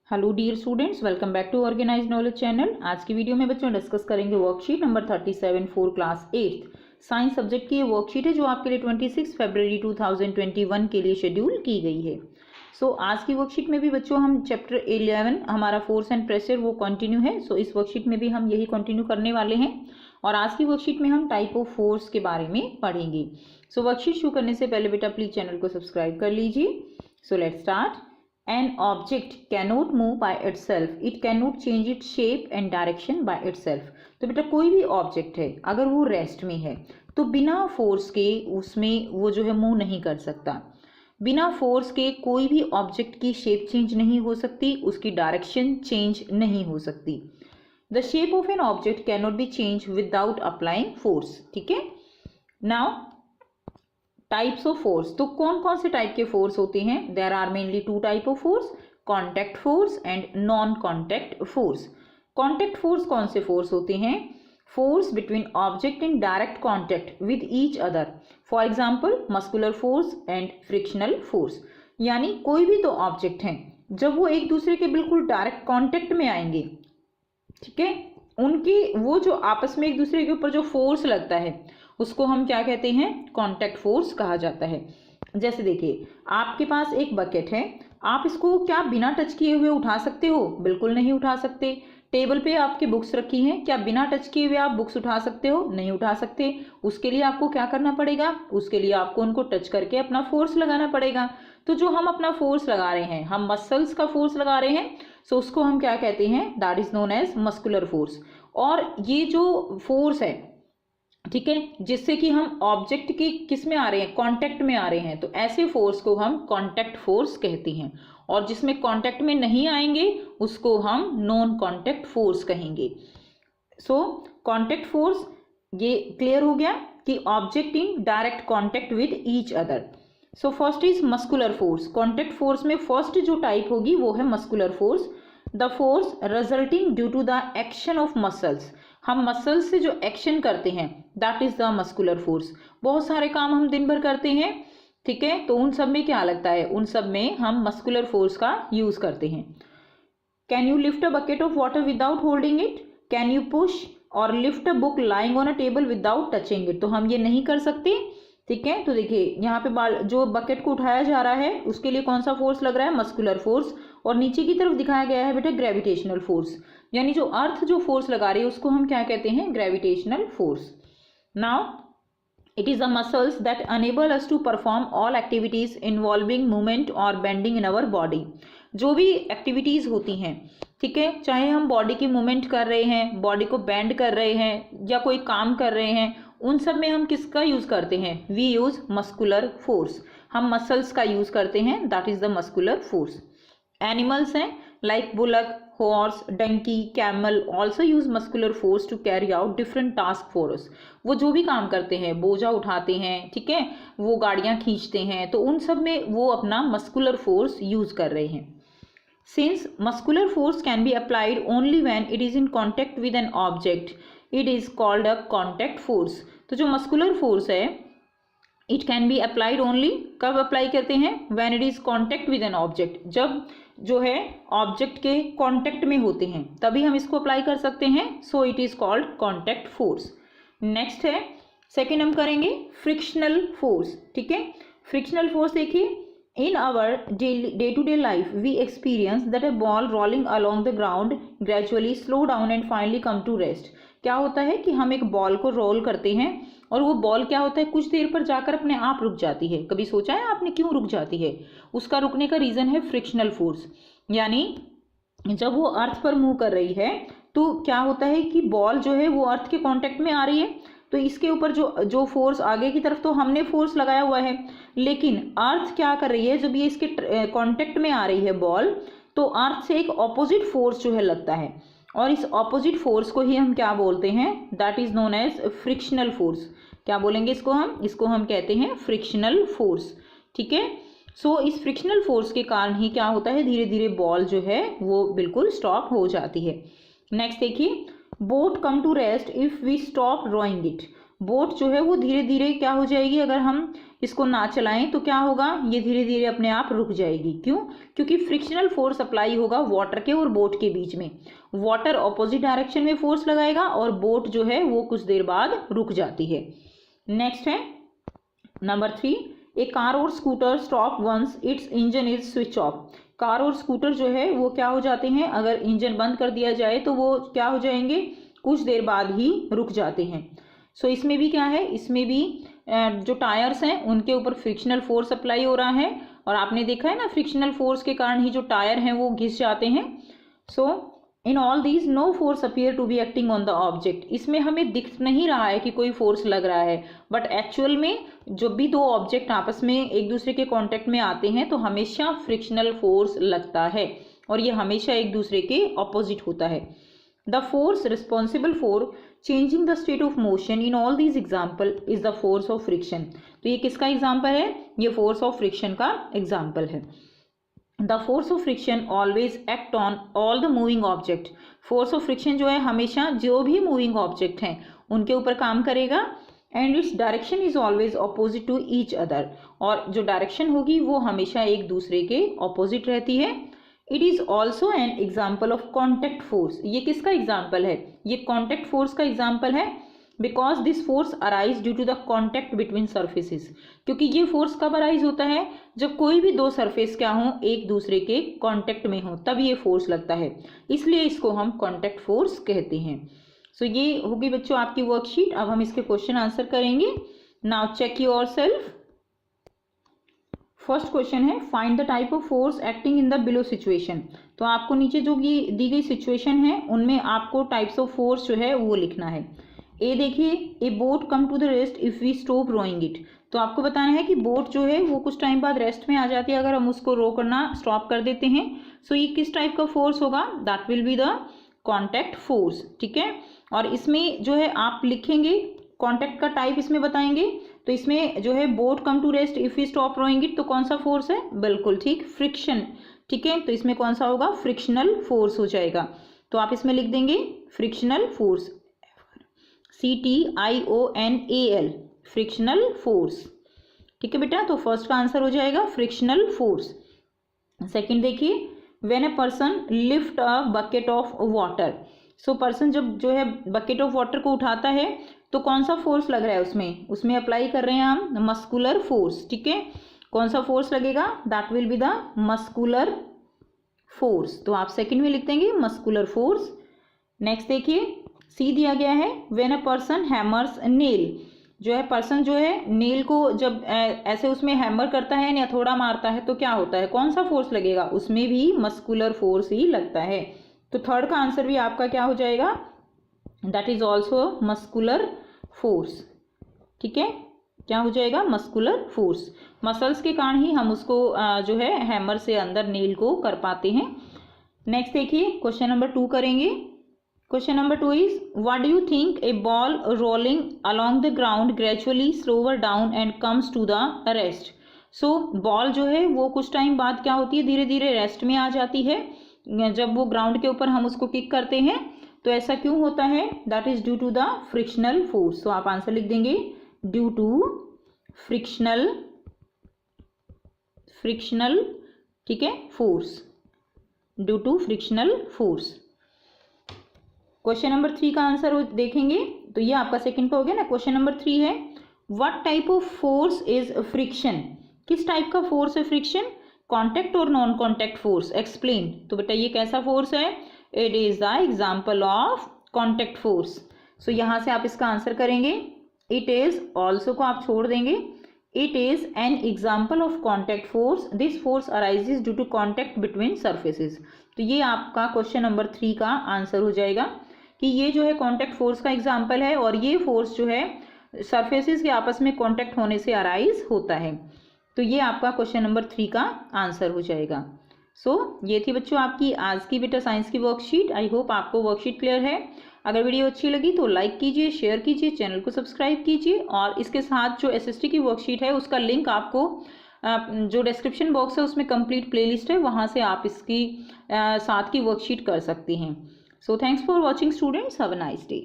Hello dear students, welcome back to organise knowledge channel. आज की video में बच्चों डिस्कस करेंगे worksheet number 37 for class 8 science subject की ये वर्कशीट है जो आपके लिए 26 फरवरी 2021 के लिए शेड्यूल की गई है। आज की वर्कशीट में भी बच्चों हम चैप्टर 11 हमारा फोर्स एंड प्रेशर वो कंटिन्यू है। इस वर्कशीट में भी हम यही कंटिन्यू करने वाले हैं और आज की वर्कशीट में हम टाइप ऑफ फोर्स के बारे में पढ़ेंगे। वर्कशीट शुरू करने से पहले बेटा प्लीज चैनल को सब्सक्राइब कर लीजिए। Let's start. An object cannot move by itself. It cannot change its shape and direction by itself. तो बेटा कोई भी ऑब्जेक्ट है अगर वो रेस्ट में है तो बिना फोर्स के उसमें वो जो है मूव नहीं कर सकता। बिना फोर्स के कोई भी ऑब्जेक्ट की शेप चेंज नहीं हो सकती, उसकी डायरेक्शन चेंज नहीं हो सकती। The shape of an object cannot be change without applying force. ठीक है। नाउ टाइप्स ऑफ फोर्स, तो कौन कौन से टाइप के फोर्स होते हैं? There are mainly two type of force, contact force and non contact force. Contact force कौन से फोर्स होते हैं? Force between object in direct contact with each other, for example muscular force and frictional force. यानी कोई भी दो object हैं जब वो एक दूसरे के बिल्कुल डायरेक्ट कॉन्टैक्ट में आएंगे, ठीक है, उनकी वो जो आपस में एक दूसरे के ऊपर जो फोर्स लगता है उसको हम क्या कहते हैं? कॉन्टैक्ट फोर्स कहा जाता है। जैसे देखिए, आपके पास एक बकेट है, आप इसको क्या बिना टच किए हुए उठा सकते हो? बिल्कुल नहीं उठा सकते। टेबल पे आपकी बुक्स रखी हैं, क्या बिना टच किए हुए आप बुक्स उठा सकते हो? नहीं उठा सकते। उसके लिए आपको क्या करना पड़ेगा? उसके लिए आपको उनको टच करके अपना फोर्स लगाना पड़ेगा। तो जो हम अपना फोर्स लगा रहे हैं, हम मसल्स का फोर्स लगा रहे हैं, उसको हम क्या कहते हैं? That is known as muscular force. और ये जो फोर्स है, ठीक है, जिससे कि हम ऑब्जेक्ट की किस में आ रहे हैं? कांटेक्ट में आ रहे हैं, तो ऐसे फोर्स को हम कांटेक्ट फोर्स कहते हैं। और जिसमें कांटेक्ट में नहीं आएंगे उसको हम नॉन कांटेक्ट फोर्स कहेंगे। कांटेक्ट फोर्स, ये क्लियर हो गया कि object in direct contact with each other. First is muscular force. Contact force में फर्स्ट जो टाइप होगी वो है muscular force. The force resulting due to the action of muscles. हम मसल्स से जो एक्शन करते हैं that is the muscular force. बहुत सारे काम हम दिन भर करते हैं, ठीक है, तो उन सब में क्या लगता है? उन सब में हम मस्कुलर फोर्स का यूज करते हैं। Can you lift a bucket of water without holding it? Can you push or lift a book lying on a table without touching it? तो हम ये नहीं कर सकते, ठीक है। तो देखिए यहाँ पे जो बकेट को उठाया जा रहा है उसके लिए कौन सा फोर्स लग रहा है? Muscular force. और नीचे की तरफ दिखाया गया है बेटा ग्रेविटेशनल फोर्स, यानी जो अर्थ जो फोर्स लगा रही है उसको हम क्या कहते हैं? Gravitational force. Now it is the muscles that enable us to perform all activities involving movement और बेंडिंग इन अवर बॉडी। जो भी एक्टिविटीज होती हैं, ठीक है, चाहे हम बॉडी की मूवमेंट कर रहे हैं, बॉडी को बेंड कर रहे हैं या कोई काम कर रहे हैं, उन सब में हम किसका यूज करते हैं? We use muscular force. हम मसल्स का यूज करते हैं, that is the muscular force. Animals हैं like bullock, horse, donkey, camel also use muscular force to carry out different task for us. वो जो भी काम करते हैं, बोझा उठाते हैं, ठीक है, वो गाड़ियां खींचते हैं, तो उन सब में वो अपना मस्कुलर फोर्स यूज कर रहे हैं। Since muscular force can be applied only when it is in contact with an object, it is called a contact force. तो जो मस्कुलर फोर्स है it can be applied only, कब apply करते हैं? When it is contact with an object, जब जो है object के कांटेक्ट में होते हैं तभी हम इसको अप्लाई कर सकते हैं। So it is called contact force. Next है, सेकेंड हम करेंगे फ्रिक्शनल फोर्स, ठीक है। फ्रिक्शनल फोर्स देखिए, in our day to day life we experience that a ball rolling along the ground gradually slow down and finally come to rest. क्या होता है कि हम एक बॉल को रोल करते हैं और वो बॉल क्या होता है, कुछ देर पर जाकर अपने आप रुक जाती है। कभी सोचा है आपने क्यों रुक जाती है? उसका रुकने का रीजन है फ्रिक्शनल फोर्स। यानी जब वो अर्थ पर मूव कर रही है तो क्या होता है कि बॉल जो है वो अर्थ के कांटेक्ट में आ रही है, तो इसके ऊपर जो फोर्स आगे की तरफ तो हमने फोर्स लगाया हुआ है, लेकिन अर्थ क्या कर रही है? जब ये इसके कांटेक्ट में आ रही है बॉल, तो अर्थ से एक ऑपोजिट फोर्स जो है लगता है, और इस ऑपोजिट फोर्स को ही हम क्या बोलते हैं? That is known as frictional force. क्या बोलेंगे इसको हम? इसको हम कहते हैं फ्रिक्शनल फोर्स, ठीक है। इस फ्रिक्शनल फोर्स के कारण ही क्या होता है? धीरे धीरे बॉल जो है वो बिल्कुल स्टॉप हो जाती है। नेक्स्ट देखिए, boat come to rest if we stop rowing it. Boat जो है वो धीरे धीरे क्या हो जाएगी, अगर हम इसको ना चलाएं तो क्या होगा, ये धीरे धीरे अपने आप रुक जाएगी। क्यों? क्योंकि फ्रिक्शनल फोर्स अप्लाई होगा वाटर के और बोट के बीच में। वाटर ऑपोजिट डायरेक्शन में फोर्स लगाएगा और बोट जो है वो कुछ देर बाद रुक जाती है। नेक्स्ट है नंबर 3, ए कार और scooter stop once its engine is switch off. Car और स्कूटर जो है वो क्या हो जाते हैं, अगर इंजन बंद कर दिया जाए तो वो क्या हो जाएंगे, कुछ देर बाद ही रुक जाते हैं। सो इसमें भी क्या है, इसमें भी जो टायर्स हैं उनके ऊपर फ्रिक्शनल फोर्स अप्लाई हो रहा है और आपने देखा है ना, फ्रिक्शनल फोर्स के कारण ही जो टायर हैं वो घिस जाते हैं। So in all these no force appear to be acting on the object. इसमें हमें दिख नहीं रहा है कि कोई फोर्स लग रहा है, बट एक्चुअल में जब भी दो ऑब्जेक्ट आपस में एक दूसरे के कांटेक्ट में आते हैं तो हमेशा फ्रिक्शनल फोर्स लगता है और ये हमेशा एक दूसरे के ऑपोजिट होता है। The force responsible for changing the state of motion in all these example is the force of friction। तो ये किसका एग्जाम्पल है, ये force of friction का एग्जाम्पल है। The force of friction always act on all the moving object। force of friction जो है हमेशा जो भी moving object हैं उनके ऊपर काम करेगा and its direction is always opposite to each other। और जो डायरेक्शन होगी वो हमेशा एक दूसरे के ऑपोजिट रहती है। It is also an example of contact force. ये किसका एग्जाम्पल है, ये कॉन्टेक्ट फोर्स का एग्जाम्पल है। Because this force arise due to the contact between surfaces. क्योंकि ये फोर्स कब अराइज होता है, जब कोई भी दो सरफेस क्या हो, एक दूसरे के कॉन्टेक्ट में हो, तब ये फोर्स लगता है, इसलिए इसको हम कॉन्टेक्ट फोर्स कहते हैं। सो ये होगी बच्चों आपकी वर्कशीट। अब हम इसके क्वेश्चन आंसर करेंगे। Now check yourself. First question है, find the type of force acting in the below situation. तो आपको नीचे जो दी गई सिचुएशन है उनमें आपको टाइप्स ऑफ फोर्स जो है वो लिखना है। ए देखिए, a boat come to the rest if we stop rowing it. तो आपको बताना है कि बोट जो है वो कुछ टाइम बाद रेस्ट में आ जाती है अगर हम उसको रो करना स्टॉप कर देते हैं। सो ये किस टाइप का फोर्स होगा, that will be the contact force. ठीक है, और इसमें जो है आप लिखेंगे कॉन्टैक्ट का टाइप इसमें बताएंगे। तो इसमें जो है boat come to rest if we stop rowing it, तो कौन सा फोर्स है, बिल्कुल ठीक, फ्रिक्शन। ठीक है, तो इसमें कौन सा होगा, फ्रिक्शनल फोर्स हो जाएगा। तो आप इसमें लिख देंगे frictional force, CTIONAL, frictional force. ठीक है बेटा, तो फर्स्ट का आंसर हो जाएगा फ्रिक्शनल फोर्स। सेकंड देखिए, when a person lift a bucket of water. So person जब जो है बकेट ऑफ वाटर को उठाता है तो कौन सा फोर्स लग रहा है उसमें, उसमें अप्लाई कर रहे हैं हम मस्कुलर फोर्स। ठीक है, कौन सा फोर्स लगेगा, that will be the muscular force. तो आप सेकंड में लिख देंगे मस्कुलर फोर्स। नेक्स्ट देखिए, सी दिया गया है, when a person hammers nail. जो है पर्सन जो है नेल को जब ऐसे उसमें हैमर करता है या थोड़ा मारता है तो क्या होता है, कौन सा फोर्स लगेगा, उसमें भी मस्कुलर फोर्स ही लगता है। तो थर्ड का आंसर भी आपका क्या हो जाएगा, that is also muscular force. ठीक है, क्या हो जाएगा, मस्कुलर फोर्स। मसल्स के कारण ही हम उसको जो है हैमर से अंदर नेल को कर पाते हैं। नेक्स्ट देखिए, क्वेश्चन नंबर 2 करेंगे। Question number 2 is, what do you think a ball rolling along the ground gradually slower down and comes to the rest. So ball जो है वो कुछ टाइम बाद क्या होती है, धीरे धीरे रेस्ट में आ जाती है। जब वो ग्राउंड के ऊपर हम उसको किक करते हैं तो ऐसा क्यों होता है, that is due to the frictional force. तो आप आंसर लिख देंगे ड्यू टू फ्रिक्शनल ठीक है force, due to frictional force. Question number 3 का आंसर देखेंगे तो ये आपका सेकंड का हो गया ना। क्वेश्चन नंबर 3 है, what type of force is friction. किस टाइप का फोर्स है फ्रिक्शन, कॉन्टैक्ट और नॉन कॉन्टैक्ट फोर्स, एक्सप्लेन। तो बेटा ये कैसा फोर्स है, it is the example of contact force. So यहाँ से आप इसका आंसर करेंगे, इट इज ऑल्सो को आप छोड़ देंगे, it is an example of contact force, this force arises due to contact between surfaces. तो ये आपका क्वेश्चन नंबर 3 का आंसर हो जाएगा कि ये जो है कॉन्टैक्ट फोर्स का एग्जाम्पल है और ये फोर्स जो है सर्फेसेस के आपस में कॉन्टैक्ट होने से अराइज होता है। तो ये आपका क्वेश्चन नंबर 3 का आंसर हो जाएगा। सो ये थी बच्चों आपकी आज की बेटा साइंस की वर्कशीट। आई होप आपको वर्कशीट क्लियर है। अगर वीडियो अच्छी लगी तो लाइक कीजिए, शेयर कीजिए, चैनल को सब्सक्राइब कीजिए और इसके साथ जो SST की वर्कशीट है उसका लिंक आपको जो डिस्क्रिप्शन बॉक्स है उसमें कंप्लीट प्लेलिस्ट है, वहाँ से आप इसकी साथ की वर्कशीट कर सकती हैं। So thanks for watching students, have a nice day.